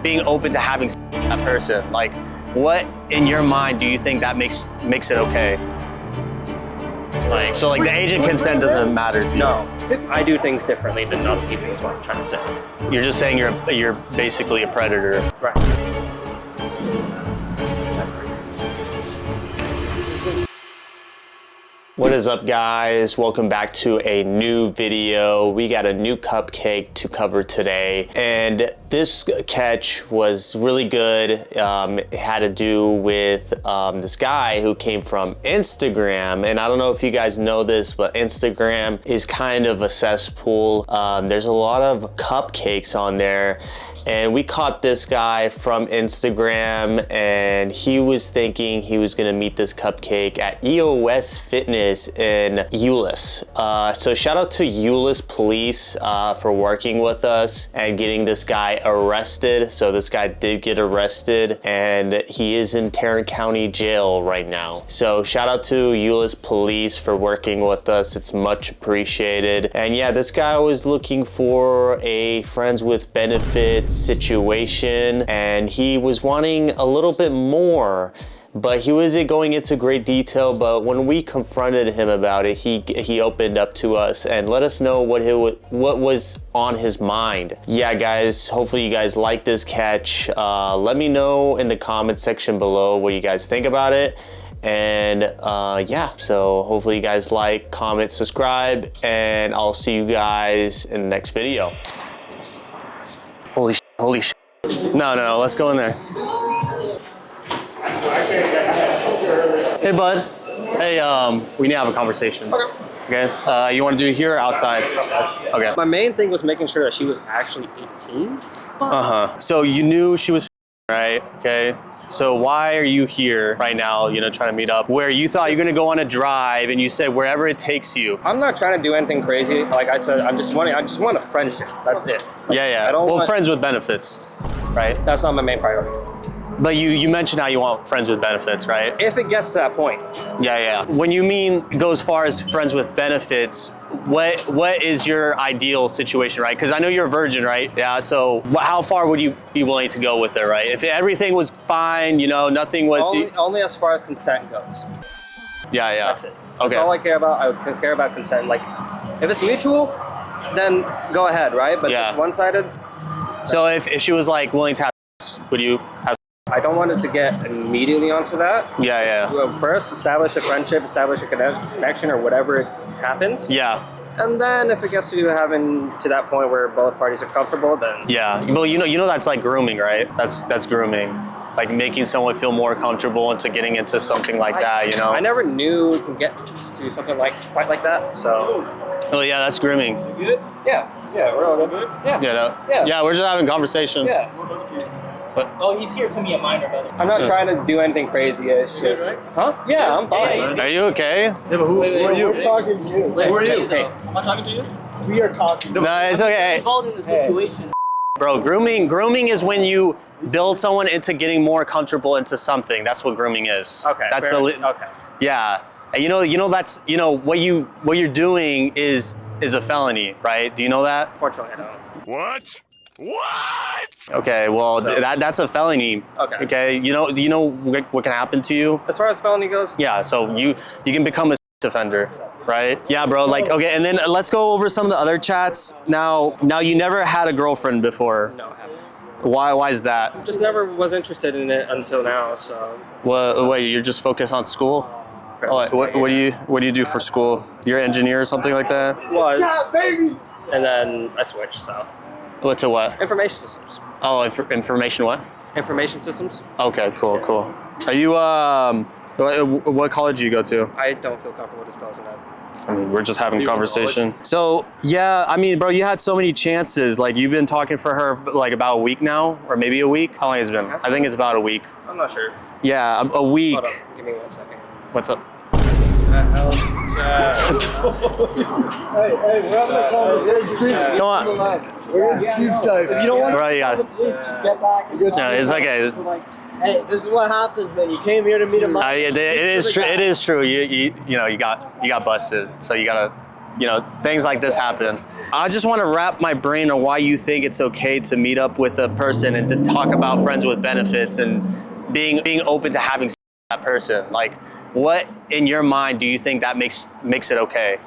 being open to having that person? Like, what in your mind do you think that makes it okay? Like, so like the agent consent doesn't matter to you? No, I do things differently than other people is what I'm trying to say. You're just saying you're basically a predator. Right. What is up, guys? Welcome back to a new video. We got a new cupcake to cover today, and this catch was really good. It had to do with this guy who came from Instagram, and I don't know if you guys know this, but Instagram is kind of a cesspool. There's a lot of cupcakes on there. And we caught this guy from Instagram, and he was thinking he was gonna meet this cupcake at EOS Fitness in Euless. So shout out to Euless Police for working with us and getting this guy arrested. So this guy did get arrested, and he is in Tarrant County Jail right now. So shout out to Euless Police for working with us. It's much appreciated. And yeah, this guy was looking for a friends with benefits situation, and he was wanting a little bit more, but he wasn't going into great detail. But when we confronted him about it, he opened up to us and let us know what was on his mind. Yeah, guys, hopefully you guys like this catch. Let me know in the comment section below what you guys think about it. And yeah, so hopefully you guys like, comment, subscribe, and I'll see you guys in the next video. Holy shit. No, let's go in there. Hey, bud. Hey, we need to have a conversation. Okay. Okay? You want to do it here or outside? Outside. Okay. My main thing was making sure that she was actually 18. So you knew she was right? Okay. So why are you here right now, you know, trying to meet up where you thought you're going to go on a drive and you said wherever it takes you? I'm not trying to do anything crazy. Like I said, I just want a friendship. That's it. Like, Yeah. Well, friends with benefits, right? That's not my main priority. But you mentioned how you want friends with benefits, right? If it gets to that point. Yeah. When you mean go as far as friends with benefits, what is your ideal situation, right? Because I know you're a virgin, right? Yeah, so how far would you be willing to go with it, right? If everything was fine, you know, nothing was... Only as far as consent goes. Yeah. That's it. Okay. That's all I care about. I would care about consent. Like, if it's mutual, then go ahead, right? But if it's one-sided... So if she was like willing to have sex, would you have... I don't want it to get immediately onto that. Yeah. Well, first, establish a friendship, establish a connection, or whatever happens. Yeah. And then, if it gets to having to that point where both parties are comfortable, then yeah. Well, you know that's like grooming, right? That's grooming, like making someone feel more comfortable into getting into something like that. You know. I never knew we can get to something quite like that. So. Oh yeah, that's grooming. You good? Yeah, we're all good. Yeah, we're just having a conversation. Yeah. But, oh, he's here to me a minor, brother. I'm not trying to do anything crazy. It's just, huh? Yeah, I'm fine. Are you okay? Yeah, but who are you? We're talking to you. Who are you? Hey. Am I talking to you? We are talking. No, it's okay. I'm involved in the situation. Bro, grooming is when you build someone into getting more comfortable into something. That's what grooming is. Okay. That's okay. Yeah. And you know that's what you're doing is a felony, right? Do you know that? Fortunately, I don't. What? Okay, well, So- that's a felony. Okay. Okay, do you know what can happen to you? As far as felony goes? Yeah, so you can become a offender, right? Yeah, bro, like, okay, and then let's go over some of the other chats. Now you never had a girlfriend before. No, I haven't. Why is that? Just never was interested in it until now, so. Wait, you're just focused on school? Oh, what do you do for school? You're an engineer or something like that? Was. And then I switched, so. What to what? Information systems. Oh, information what? Information systems. Okay, cool. Are you, what college do you go to? I don't feel comfortable disclosing that. I mean, we're just having a conversation. So, yeah, I mean, bro, you had so many chances. Like, you've been talking for her, like, about a week now? Or maybe a week? How long has it been? I think it's about a week. I'm not sure. Yeah, a week. Hold up. Give me 1 second. What's up? Hey, we're having a conversation. Come on. We're in Steve's type. If you don't want Bro, to you got call the police, just get back. And No, it's okay. Hey, this is what happens, man. You came here to meet a man. It is true. You got busted. So you gotta you know, things like this happen. I just want to wrap my brain on why you think it's okay to meet up with a person and to talk about friends with benefits and being open to having sex with that person. Like, what in your mind do you think that makes it okay?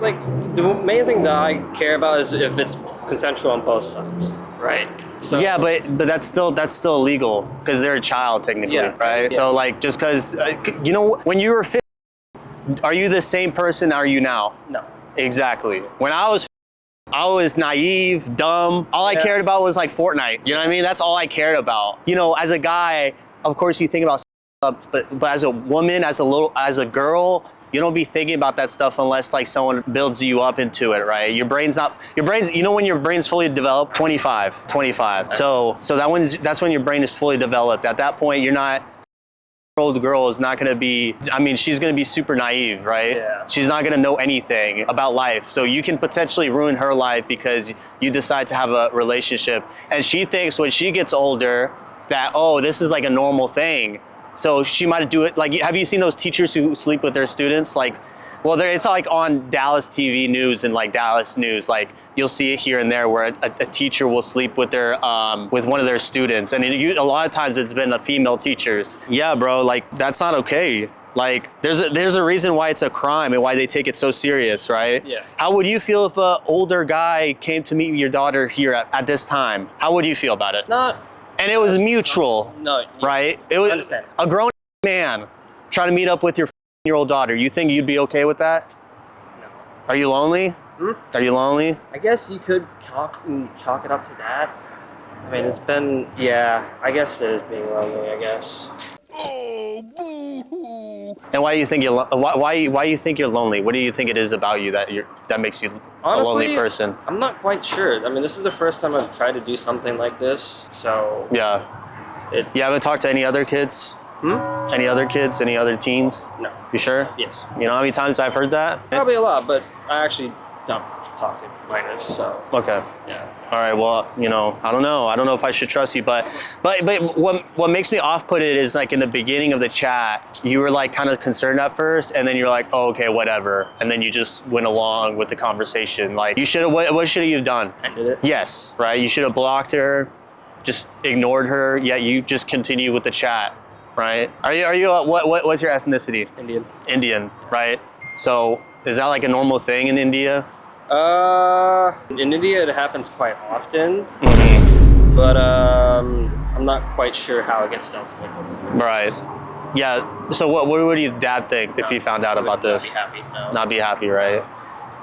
Like, the main thing that I care about is if it's consensual on both sides, right? So Yeah, but that's still illegal because they're a child technically, Yeah. right? Yeah. So like, just because you know, when you were 15, are you the same person are you now? no. Exactly. When I was naive, dumb. All I Yeah. cared about was like Fortnite. You know what I mean? That's all I cared about. You know, as a guy, of course you think about stuff, but as a woman, as a girl, you don't be thinking about that stuff unless like someone builds you up into it, right? Your brain's, you know when your brain's fully developed? 25. So that's when your brain is fully developed. At that point, you're not, old girl is not going to be, I mean, she's going to be super naive, right? Yeah. She's not going to know anything about life. So you can potentially ruin her life because you decide to have a relationship. And she thinks when she gets older that, oh, this is like a normal thing. So she might do it. Like, have you seen those teachers who sleep with their students? Like, well, it's like on Dallas TV news and like Dallas news. Like, you'll see it here and there where a teacher will sleep with their with one of their students, and a lot of times it's been a female teachers. Yeah, bro. Like, that's not okay. Like, there's a reason why it's a crime and why they take it so serious, right? Yeah. How would you feel if an older guy came to meet your daughter here at this time? How would you feel about it? Not. And it was mutual, No. right? It was Understand. a grown man trying to meet up with your 15-year-old daughter. You think you'd be okay with that? No. Are you lonely? Are you lonely? I guess you could chalk it up to that. I mean, it's been, yeah, I guess it is being lonely, I guess. Oh, boo-hoo. And why do you think why you think you're lonely? What do you think it is about you that makes you Honestly, a lonely person? I'm not quite sure. I mean, this is the first time I've tried to do something like this, so Yeah. it's... You haven't talked to any other kids? Any other kids? Any other teens? No. You sure? Yes. You know how many times I've heard that? Probably a lot, but I actually don't talk to minors, so Okay. yeah. All right. Well, you know, I don't know. I don't know if I should trust you, but what makes me off-put it is like in the beginning of the chat, you were like kind of concerned at first, and then you're like, oh, okay, whatever, and then you just went along with the conversation. Like, you should have. What should you have done? Ended it. Yes. Right. You should have blocked her, just ignored her. Yet you just continue with the chat. Right. Are you? What's your ethnicity? Indian. Indian. Right. So is that like a normal thing in India? In India it happens quite often, Mm-hmm. but I'm not quite sure how it gets dealt with. Right. Yeah. So what would your dad think if he found out about this? Not be happy. No. Not be happy, right?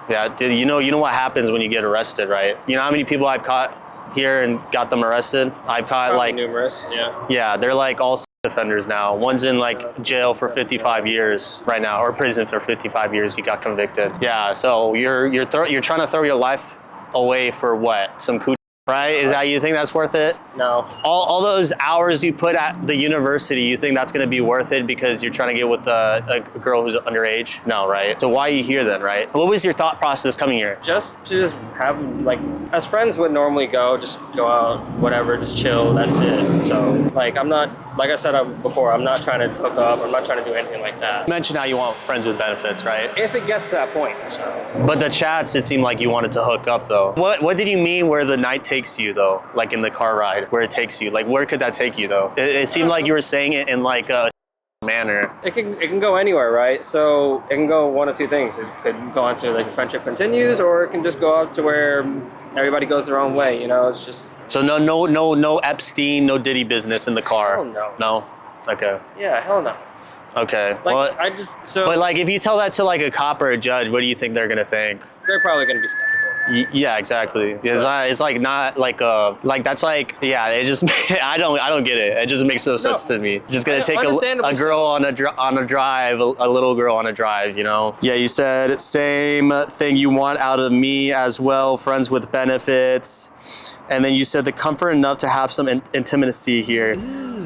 Yeah. Dude, you know what happens when you get arrested, right? You know how many people I've caught here and got them arrested? I've caught Probably like numerous. Yeah. yeah, they're like all offenders now. One's in like jail for 55 years right now, or prison for 55 years. He got convicted. Yeah. So you're trying to throw your life away for what? Some coochie, right? Is that, you think that's worth it? No. All those hours you put at the university, you think that's going to be worth it because you're trying to get with a girl who's underage? No, right? So why are you here then, right? What was your thought process coming here? Just to have, like, as friends would normally go, just go out, whatever, just chill, that's it. So, like, I'm not, like I said before, I'm not trying to hook up, I'm not trying to do anything like that. You mentioned how you want friends with benefits, right? If it gets to that point, so. But the chats, it seemed like you wanted to hook up though. What did you mean where the night takes you though? Like in the car ride, where it takes you? Like where could that take you though? It seemed like you were saying it in like a manner. It can go anywhere, right? So it can go one of two things. It could go on to like friendship continues, or it can just go up to where everybody goes their own way, you know? It's just... So no Epstein, no Diddy business in the car? Hell no. No? Okay. Yeah, hell no. Okay. Like, Well, I just, so... but like if you tell that to like a cop or a judge, what do you think they're gonna think? They're probably going to be skeptical. Yeah, exactly. It's like not like that's like, yeah, it just I don't get it. It just makes no sense to me. Just gonna take a girl on a drive, a little girl on a drive, you know? Yeah, you said same thing you want out of me as well, friends with benefits. And then you said the comfort enough to have some intimacy here.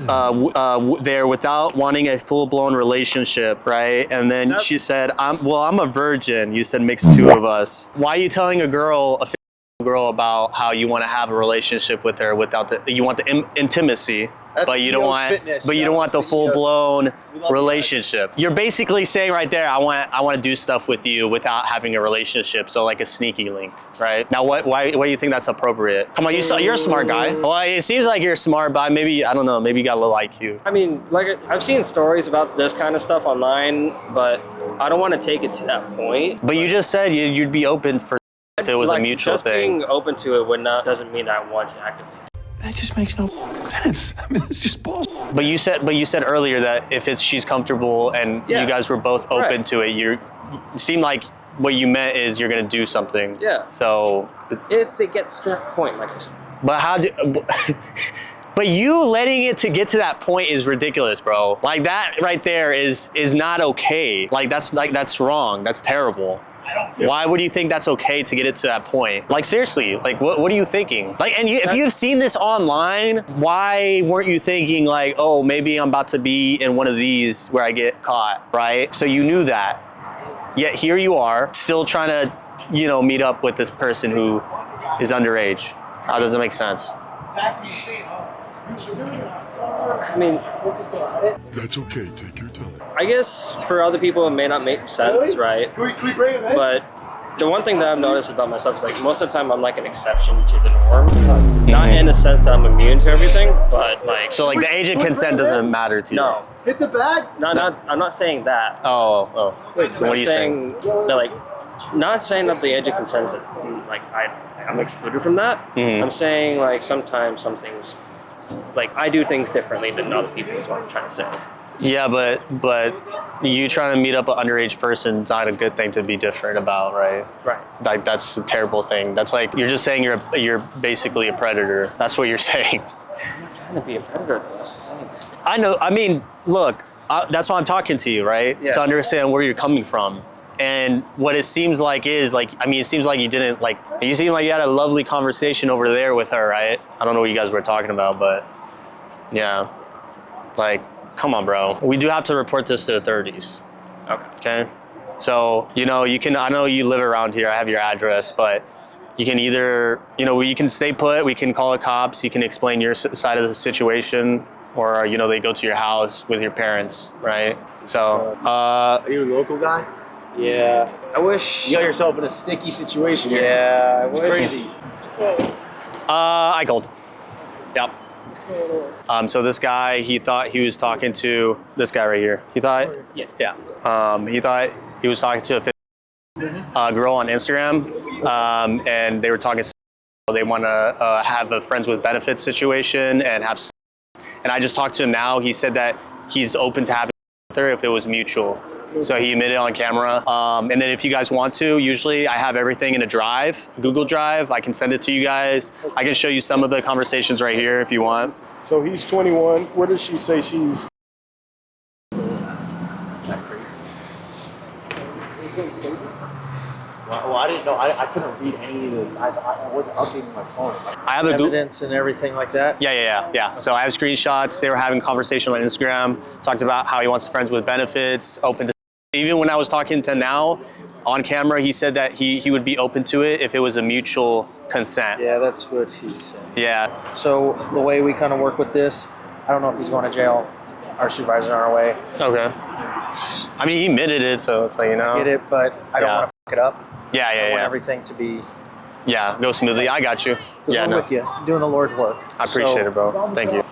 There without wanting a full-blown relationship, right? And then she said, I'm a virgin. You said makes two of us. Why are you telling a girl, a girl about how you want to have a relationship with her without you want the intimacy, but you don't want the full blown relationship. You're basically saying right there, I want to do stuff with you without having a relationship. So like a sneaky link, right? Now, why do you think that's appropriate? Come on, you're a smart guy. Well, it seems like you're smart, but maybe, I don't know, maybe you got a little IQ. I mean, like, I've seen stories about this kind of stuff online, but I don't want to take it to that point. But you just said you'd be open for if it was a mutual just thing. being open to it doesn't mean I want to actively. That just makes no sense. I mean, it's just bullshit. But you said earlier that if she's comfortable and you guys were both open to it, you seem like what you meant is you're gonna do something. Yeah. So. If it gets to that point, like I said. But how do? But you letting it to get to that point is ridiculous, bro. Like that right there is not okay. Like that's wrong. That's terrible. Why would you think that's okay to get it to that point? Like seriously, like what are you thinking? Like, and if you've seen this online, why weren't you thinking like, oh, maybe I'm about to be in one of these where I get caught, right? So you knew that. Yet here you are, still trying to, meet up with this person who is underage. How does it make sense? I mean, That's okay, take your time. I guess for other people it may not make sense, right? But the one thing that I've noticed about myself is like most of the time I'm like an exception to the norm. Not in the sense that I'm immune to everything, but like. So like the age of consent doesn't matter to you? No. Hit the bag? I'm not saying that. Oh. Wait, what are you saying? That, like, not saying that the age of consent is like I'm excluded from that. I'm saying like sometimes some things, like I do things differently than other people is what I'm trying to say. Yeah, but you trying to meet up an underage person is not a good thing to be different about, right? Right. Like that's a terrible thing. That's like you're just saying you're basically a predator. That's what you're saying. I'm not trying to be a predator. That's the thing. I know. I mean, look, that's why I'm talking to you, right? Yeah. To understand where you're coming from. And what it seems like is like, I mean, it seems like you didn't like, you seem like you had a lovely conversation over there with her, right? I don't know what you guys were talking about, but yeah, like, come on, bro. We do have to report this to the 30s. Okay. So, you can, I know you live around here, I have your address, but you can either, you can stay put, we can call the cops, you can explain your side of the situation, or, they go to your house with your parents, right? So, Are you a local guy? Yeah. I wish. You got yourself in a sticky situation here. Yeah, I wish. Crazy. I called. Yep. So this guy, he thought he was talking to this guy right here. He thought, yeah. He thought he was talking to a girl on Instagram, and they were talking. They want to have a friends with benefits situation and have. And I just talked to him now. He said that he's open to having with her if it was mutual. So he admitted on camera. And then if you guys want to, usually I have everything in a drive, Google Drive. I can send it to you guys. I can show you some of the conversations right here if you want. So he's 21. Where does she say she's? Well, I didn't know. I couldn't read any of the. I wasn't updating my phone. I have a evidence and everything like that. Yeah. So I have screenshots. They were having a conversation on Instagram, talked about how he wants friends with benefits, open to. Even when I was talking to now, on camera, he said that he would be open to it if it was a mutual consent. Yeah, that's what he said. Yeah. So the way we kind of work with this, I don't know if he's going to jail. Our supervisor's on our way. Okay. I mean, he admitted it, so it's like, I get it, but I don't want to fuck it up. Yeah. I want everything to be. Yeah, go smoothly. I got you. Yeah, I'm with you, doing the Lord's work. I appreciate it, bro. Thank you.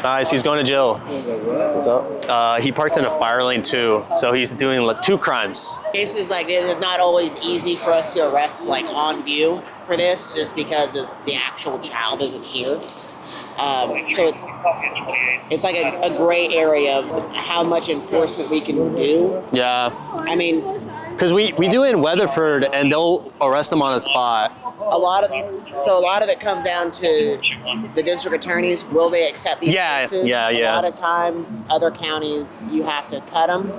Nice, he's going to jail. What's up? He parked in a fire lane too, so he's doing like 2 crimes. Cases like this, it's not always easy for us to arrest like on view for this, just because the actual child isn't here. So it's like a gray area of how much enforcement we can do. Yeah. I mean, because we do it in Weatherford and they'll arrest them on the spot. a lot of it comes down to the district attorneys. Will they accept these cases? Yeah. A lot of times, other counties, you have to cut them,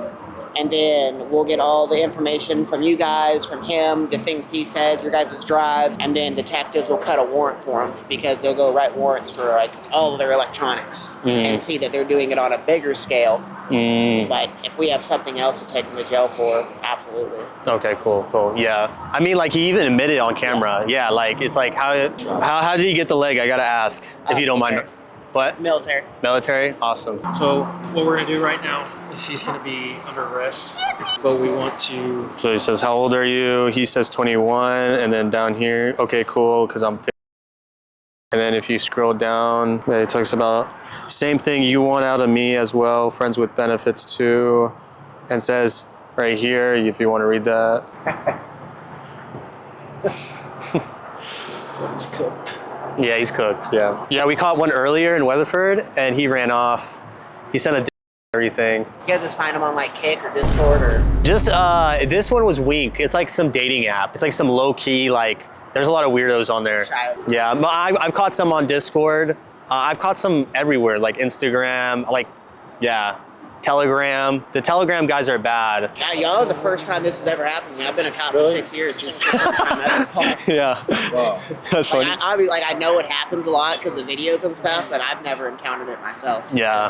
and then we'll get all the information from you guys, from him, the things he says, your guys' drives, and then detectives will cut a warrant for them because they'll go write warrants for like all of their electronics and see that they're doing it on a bigger scale But if we have something else to take him to jail for, absolutely. Okay, cool. Yeah. I mean, like, he even admitted on camera. Yeah, like, it's like, how did he get the leg? I gotta ask, if you don't mind. Military. What? Military. Military? Awesome. So what we're gonna do right now is he's gonna be under arrest, but we want to. So he says, how old are you? He says 21, and then down here, okay, cool, because I'm 50. And then if you scroll down, it talks about same thing you want out of me as well, friends with benefits too, and says right here, if you want to read that. He's cooked. Yeah, he's cooked, yeah. Yeah, we caught one earlier in Weatherford, and he ran off. He sent a everything. You guys just find him on like Kick or Discord or? Just, this one was Wink. It's like some dating app. It's like some low-key, like, there's a lot of weirdos on there. Yeah, I've caught some on Discord. I've caught some everywhere, like Instagram, like, yeah, Telegram. The Telegram guys are bad. Yeah, y'all are the first time this has ever happened to me. I've been a cop for 6 years. This is the first time ever. Yeah, Wow. that's funny. I know it happens a lot because of videos and stuff, but I've never encountered it myself. Yeah.